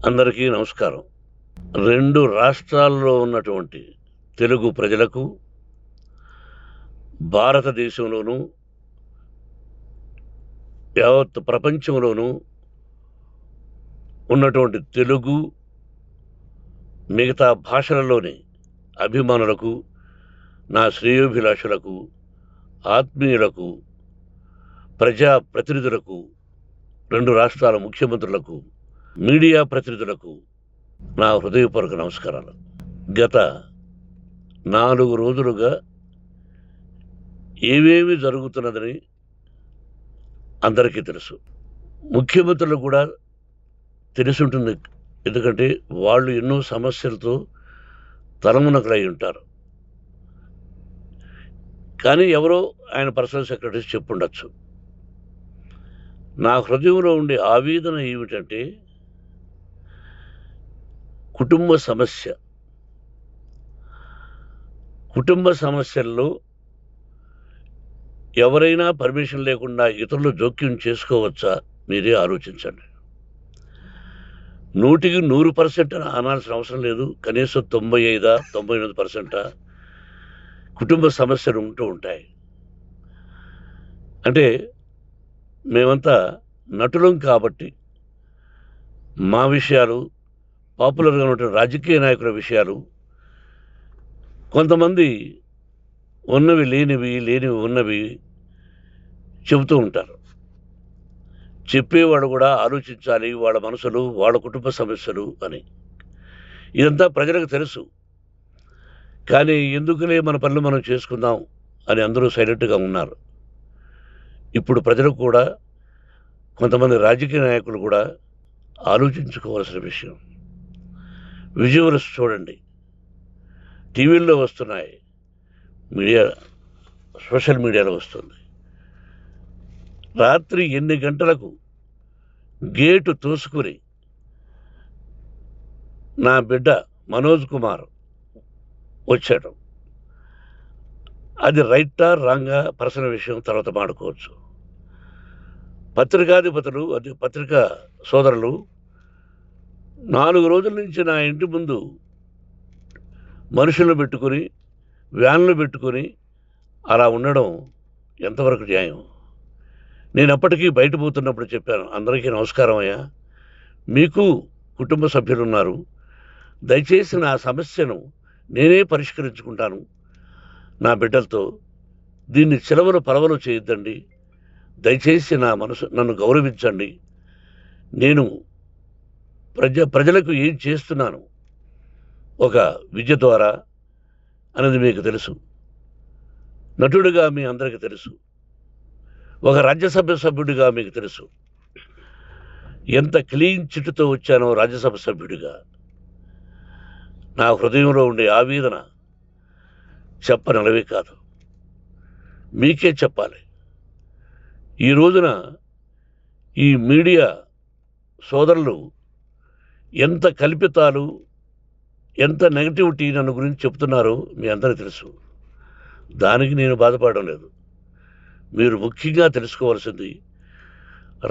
అందరికీ నమస్కారం. 2 రాష్ట్రాల్లో ఉన్నటువంటి తెలుగు ప్రజలకు, భారతదేశంలోనూ, యావత్ ప్రపంచంలోనూ ఉన్నటువంటి తెలుగు, మిగతా భాషలలోని అభిమానులకు, నా శ్రేయోభిలాషులకు, ఆత్మీయులకు, ప్రజా ప్రతినిధులకు, 2 రాష్ట్రాల ముఖ్యమంత్రులకు, మీడియా ప్రతినిధులకు నా హృదయపూర్వక నమస్కారాలు. గత 4 రోజులుగా ఏమేమి జరుగుతున్నదని అందరికీ తెలుసు. ముఖ్యమంత్రులకు కూడా తెలిసుంటుంది. ఎందుకంటే వాళ్ళు ఎన్నో సమస్యలతో తలమునకలై ఉంటారు. కానీ ఎవరో ఆయన పర్సనల్ సెక్రటరీస్ చెప్పుండొచ్చు. నా హృదయంలో ఉండే ఆవేదన ఏమిటంటే, కుటుంబ సమస్య. కుటుంబ సమస్యల్లో ఎవరైనా పర్మిషన్ లేకుండా ఇతరులు జోక్యం చేసుకోవచ్చా? మీరే ఆలోచించండి. 100కి 100% అనాల్సిన అవసరం లేదు. కనీసం 95, 98% కుటుంబ సమస్యలు ఉంటూ ఉంటాయి. అంటే మేమంతా నటులం కాబట్టి మా విషయాలు, పాపులర్గా ఉన్నటువంటి రాజకీయ నాయకుల విషయాలు, కొంతమంది ఉన్నవి లేనివి, లేనివి ఉన్నవి చెబుతూ ఉంటారు. చెప్పేవాడు కూడా ఆలోచించాలి, వాళ్ళ మనసులు, వాళ్ళ కుటుంబ సమస్యలు అని. ఇదంతా ప్రజలకు తెలుసు. కానీ ఎందుకులే మన పనులు మనం చేసుకుందాం అని అందరూ సైలెంట్గా ఉన్నారు. ఇప్పుడు ప్రజలకు కూడా, కొంతమంది రాజకీయ నాయకులు కూడా ఆలోచించుకోవాల్సిన విషయం. విజువల్స్ చూడండి, టీవీల్లో వస్తున్నాయి, సోషల్ మీడియాలో వస్తుంది. రాత్రి 8 గంటలకు గేటు తోసుకుని నా బిడ్డ మనోజ్ కుమార్ వచ్చాడు. అది రైటా రాంగా పర్సనల్ విషయం, తర్వాత మాడుకోవచ్చు. పత్రికాధిపతులు, అది పత్రికా సోదరులు 4 రోజుల నుంచి నా ఇంటి ముందు మనుషులను పెట్టుకుని, వ్యాన్లు పెట్టుకుని అలా ఉండడం ఎంతవరకు న్యాయం? నేను అప్పటికీ బయట పోతున్నప్పుడు చెప్పాను, అందరికీ నమస్కారం అయ్యా, మీకు కుటుంబ సభ్యులు ఉన్నారు, దయచేసి నా సమస్యను నేనే పరిష్కరించుకుంటాను నా బిడ్డలతో, దీన్ని చిలవలు పలవలు చేయొద్దండి, దయచేసి నన్ను గౌరవించండి, నేను ప్రజలకు ఏం చేస్తున్నాను ఒక విద్య ద్వారా అనేది మీకు తెలుసు. నటుడిగా మీ అందరికీ తెలుసు. ఒక రాజ్యసభ సభ్యుడిగా మీకు తెలుసు. ఎంత క్లీన్ చిట్టుతో వచ్చానో రాజ్యసభ సభ్యుడిగా. నా హృదయంలో ఉండే ఆవేదన చెప్పనలవే కాదు, మీకే చెప్పాలి. ఈ రోజున ఈ మీడియా సోదరులు ఎంత కల్పితాలు, ఎంత నెగటివిటీ నన్ను గురించి చెప్తున్నారో మీ అందరికీ తెలుసు. దానికి నేను బాధపడడం లేదు. మీరు ముఖ్యంగా తెలుసుకోవాల్సింది,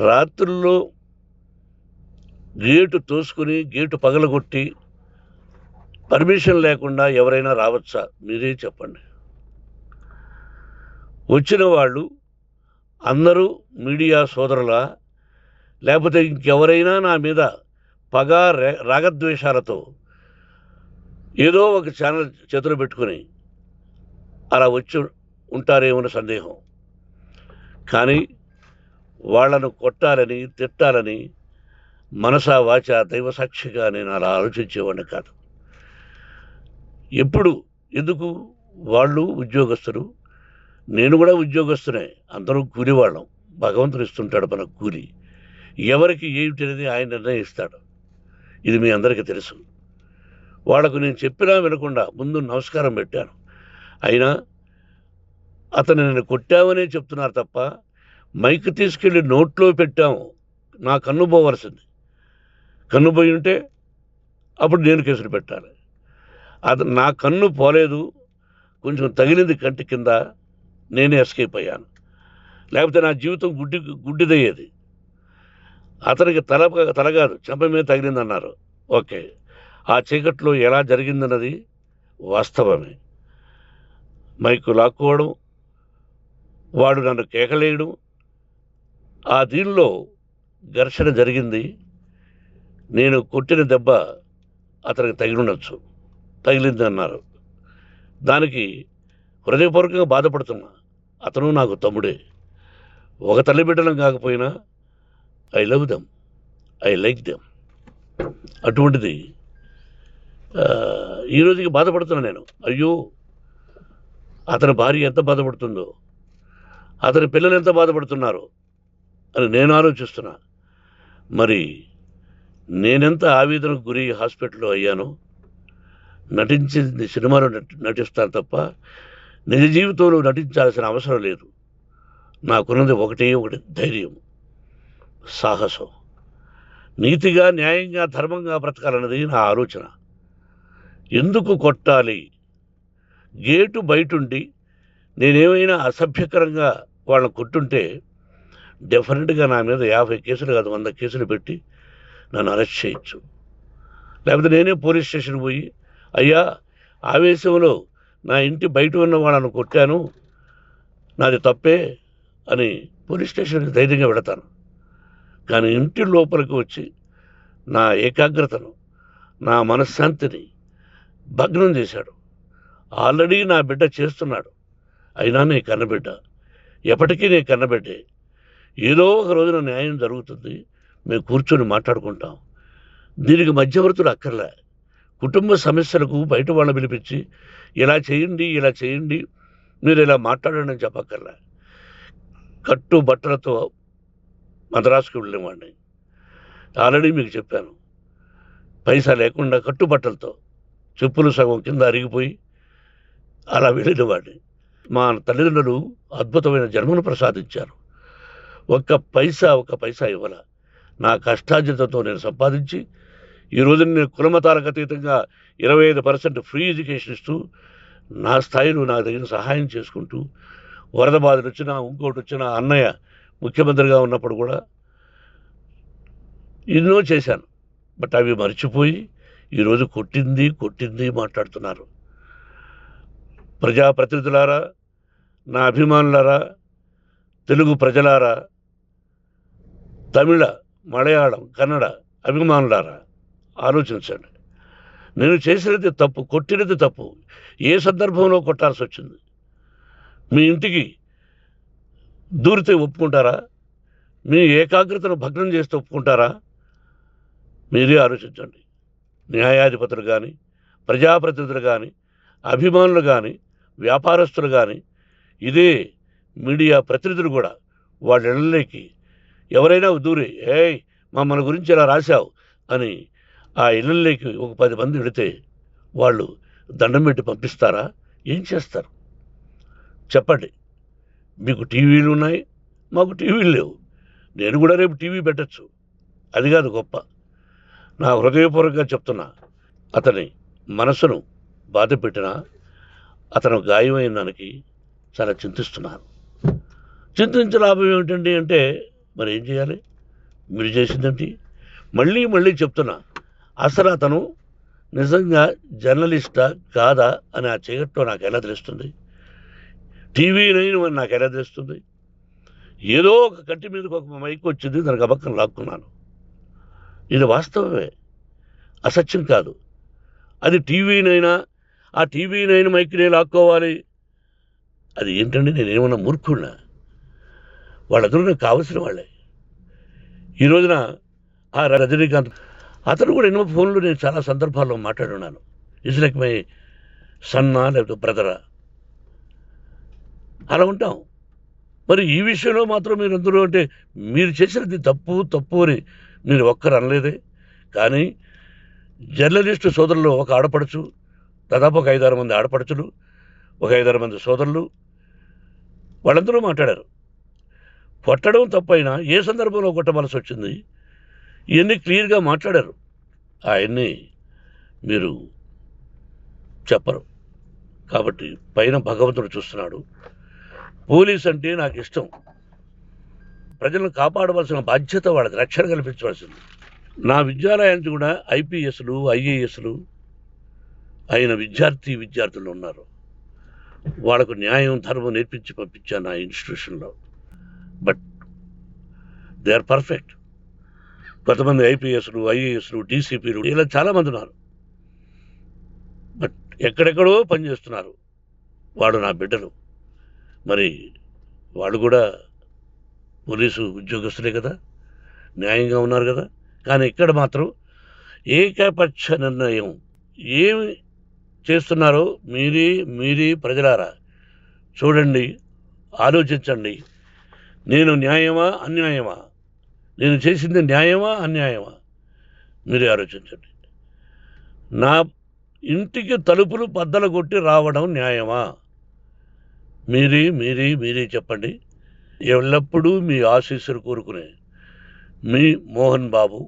రాత్రుల్లో గేటు తోసుకుని, గేటు పగలగొట్టి, పర్మిషన్ లేకుండా ఎవరైనా రావచ్చా? మీరే చెప్పండి. వచ్చిన వాళ్ళు అందరూ మీడియా సోదరులా, లేకపోతే ఇంకెవరైనా నా మీద పగ, రాగద్వేషాలతో ఏదో ఒక ఛానల్ చేతులు పెట్టుకుని అలా వచ్చి ఉంటారేమో సందేహం. కానీ వాళ్లను కొట్టాలని, తిట్టాలని మనసా వాచ దైవ సాక్షిగా నేను అలా ఆలోచించేవాడిని కాదు. ఎందుకు? వాళ్ళు ఉద్యోగస్తులు, నేను కూడా ఉద్యోగస్తునే, అందరూ కూలివాళ్ళం. భగవంతుడు ఇస్తుంటాడు మనకు కూలి. ఎవరికి ఏమిటి అనేది ఆయన నిర్ణయిస్తాడు. ఇది మీ అందరికీ తెలుసు. వాళ్లకు నేను చెప్పినా వినకుండా ముందు నమస్కారం పెట్టాను. అయినా అతను నేను కొట్టామనే చెప్తున్నారు తప్ప, మైక్ తీసుకెళ్ళి నోట్లో పెట్టాము, నా కన్ను పోవలసింది. కన్ను పోయి ఉంటే అప్పుడు నేను కేసులు పెట్టాలి. అది నా కన్ను పోలేదు, కొంచెం తగిలింది కంటి కింద, నేనే ఎస్కేప్ అయ్యాను. లేకపోతే నా జీవితం గుడ్డిదయ్యేది. అతనికి తల కాదు చెంప మీద తగిలిందన్నారు. ఓకే. ఆ చీకట్లో ఎలా జరిగిందన్నది వాస్తవమే. మైకు లాక్కోవడం, వాడు నన్ను కేకలేయడం, ఆ దీనిలో ఘర్షణ జరిగింది. నేను కొట్టిన దెబ్బ అతనికి తగిలుండొచ్చు. తగిలిందన్నారు. దానికి హృదయపూర్వకంగా బాధపడుతున్నా. అతను నాకు తమ్ముడే. ఒక తల్లి బిడ్డలం కాకపోయినా I love them. I like them. అటువంటిది ఈ రోజుకి బాధపడుతున్నా నేను. అయ్యో! అతని భార్య ఎంత బాధపడుతుందో, అతని పిల్లలు ఎంత బాధపడుతున్నారో అని నేను ఆలోచిస్తున్నా. మరి నేనెంత ఆవేదనకు గురి హాస్పిటల్‌లో అయ్యానో, నటించింది సినిమాలో నటిస్తాను తప్ప నిజ జీవితంలో నటించాల్సిన అవసరం లేదు. నాకున్నది ఒకటే ఒకటి ధైర్యం, సాహసం. నీతిగా, న్యాయంగా, ధర్మంగా బ్రతకాలన్నది నా ఆలోచన. ఎందుకు కొట్టాలి? గేటు బయటుండి నేనేమైనా అసభ్యకరంగా వాళ్ళని కొట్టుంటే డెఫినెట్‌గా నా మీద 50 కేసులు కాదు 100 కేసులు పెట్టి నన్ను అరెస్ట్ చేయొచ్చు. లేకపోతే నేనే పోలీస్ స్టేషన్‌కి పోయి, అయ్యా ఆవేశంలో నా ఇంటి బయట ఉన్న వాళ్ళను కొట్టాను, నాది తప్పే అని పోలీస్ స్టేషన్‌కి ధైర్యంగా వెళతాను. కానీ ఇంటి లోపలికి వచ్చి నా ఏకాగ్రతను, నా మనశ్శాంతిని భగ్నం చేశాడు. ఆల్రెడీ నా బిడ్డ చేస్తున్నాడు. అయినా నీ కన్నబిడ్డ. ఎప్పటికీ నీ కన్నబిడ్డే. ఏదో ఒక రోజున న్యాయం జరుగుతుంది. మేము కూర్చొని మాట్లాడుకుంటాం. దీనికి మధ్యవర్తులు అక్కర్లే. కుటుంబ సమస్యలకు బయట వాళ్ళని పిలిపించి ఇలా చేయండి, ఇలా చేయండి, మీరు ఇలా మాట్లాడండి అని చెప్పక్కర్లే. కట్టు బట్టలతో మద్రాసుకు వెళ్ళేవాడిని. ఆల్రెడీ మీకు చెప్పాను. పైసా లేకుండా కట్టుబట్టలతో చెప్పులు సగం కింద అరిగిపోయి అలా వెళ్ళినవాడిని. మా తల్లిదండ్రులు అద్భుతమైన జన్మను ప్రసాదించారు. ఒక్క పైసా ఇవ్వల. నా కష్టార్జితంతో నేను సంపాదించి ఈ రోజున నేను కులమతాలకు అతీతంగా 25% ఫ్రీ ఎడ్యుకేషన్ ఇస్తూ నా స్థాయిలో నాకు తగిన సహాయం చేసుకుంటూ వరద బాధలు వచ్చినా ఇంకోటి వచ్చినా అన్నయ్య ముఖ్యమంత్రిగా ఉన్నప్పుడు కూడా ఎన్నో చేశాను. బట్ అవి మర్చిపోయి ఈరోజు కొట్టింది మాట్లాడుతున్నారు. ప్రజాప్రతినిధులారా, నా అభిమానులారా, తెలుగు ప్రజలారా, తమిళ, మలయాళం, కన్నడ అభిమానులారా ఆలోచించండి. నేను చేసినది తప్పు, కొట్టినది తప్పు. ఏ సందర్భంలో కొట్టాల్సి వచ్చింది? మీ ఇంటికి దూరితే ఒప్పుకుంటారా? మీ ఏకాగ్రతను భగ్నం చేస్తే ఒప్పుకుంటారా? మీరే ఆలోచించండి. న్యాయాధిపతులు కానీ, ప్రజాప్రతినిధులు కానీ, అభిమానులు కానీ, వ్యాపారస్తులు కానీ, ఇదే మీడియా ప్రతినిధులు కూడా వాళ్ళ ఇళ్ళలోకి ఎవరైనా దూరి ఏయ్ మన గురించి ఇలా రాశావు అని ఆ ఇళ్ళల్లోకి ఒక 10 మంది వెళితే వాళ్ళు దండం పెట్టి పంపిస్తారా? ఏం చేస్తారు చెప్పండి? మీకు టీవీలు ఉన్నాయి, మాకు టీవీలు లేవు. నేను కూడా రేపు టీవీ పెట్టచ్చు. అది కాదు గొప్ప. నా హృదయపూర్వకంగా చెప్తున్నా. అతని మనసును బాధ పెట్టినా అతను గాయమైన దానికి చాలా చింతిస్తున్నాను. చింతించే లాభం ఏమిటండి అంటే మరి ఏం చేయాలి? మీరు చేసిందేంటి? మళ్ళీ చెప్తున్నా. అసలు అతను నిజంగా జర్నలిస్టా కాదా అని ఆ చీకట్లో నాకు ఎలా తెలుస్తుంది? టీవీ 9 అని నాకు ఎలా తెలుస్తుంది? ఏదో ఒక కంటి మీదకి ఒక మైక్ వచ్చింది, దానికి అబక్కం లాక్కున్నాను. ఇది వాస్తవమే, అసత్యం కాదు. అది టీవీ 9 ఆ టీవీ 9 మైక్నే లాక్కోవాలి. అది ఏంటండి? నేనేమన్నా మూర్ఖుడినా? వాళ్ళందరూ నాకు కావలసిన వాళ్ళే. ఈ రోజున ఆ రజనీకాంత్ అతను కూడా ఎన్నో ఫోన్లు నేను చాలా సందర్భాల్లో మాట్లాడున్నాను. ఇట్స్ లైక్ మై సన్నా లేకపోతే బ్రదరా అలా ఉంటాం. మరి ఈ విషయంలో మాత్రం మీరందరూ అంటే మీరు చేసినది తప్పు అని మీరు ఒక్కరు అనలేదే. కానీ జర్నలిస్టు సోదరులు ఒక ఆడపడుచు, దాదాపు ఒక 5-6 మంది ఆడపడుచులు, ఒక 5-6 మంది సోదరులు వాళ్ళందరూ మాట్లాడారు. కొట్టడం తప్పైనా ఏ సందర్భంలో కొట్టవలసి వచ్చింది ఇవన్నీ క్లియర్గా మాట్లాడారు. ఆయన్ని మీరు చెప్పరు. కాబట్టి పైన భగవంతుడు చూస్తున్నాడు. పోలీస్ అంటే నాకు ఇష్టం. ప్రజలను కాపాడవలసిన బాధ్యత వాళ్ళది, రక్షణ కల్పించవలసింది. నా విద్యాలయానికి కూడా ఐపీఎస్లు, ఐఏఎస్లు అయిన విద్యార్థులు ఉన్నారు. వాళ్ళకు న్యాయం, ధర్మం నేర్పించి పంపించాను నా ఇన్స్టిట్యూషన్లో. But they are perfect. కొంతమంది ఐపీఎస్లు, ఐఏఎస్లు, డీసీపీలు ఇలా చాలామంది ఉన్నారు. బట్ ఎక్కడెక్కడో పనిచేస్తున్నారు. వాడు నా బిడ్డలు. మరి వాళ్ళు కూడా పోలీసు ఉద్యోగస్తులే కదా, న్యాయంగా ఉన్నారు కదా. కానీ ఇక్కడ మాత్రం ఏకపక్ష నిర్ణయం ఏమి చేస్తున్నారో మీరే ప్రజలారా చూడండి, ఆలోచించండి. నేను న్యాయమా అన్యాయమా, నేను చేసింది న్యాయమా అన్యాయమా, మీరే ఆలోచించండి. నా ఇంటికి తలుపులు బద్దలు కొట్టి రావడం న్యాయమా, మీరే చెప్పండి. ఎల్లప్పుడూ మీ ఆశీస్సులు కోరుకునే మీ మోహన్ బాబు.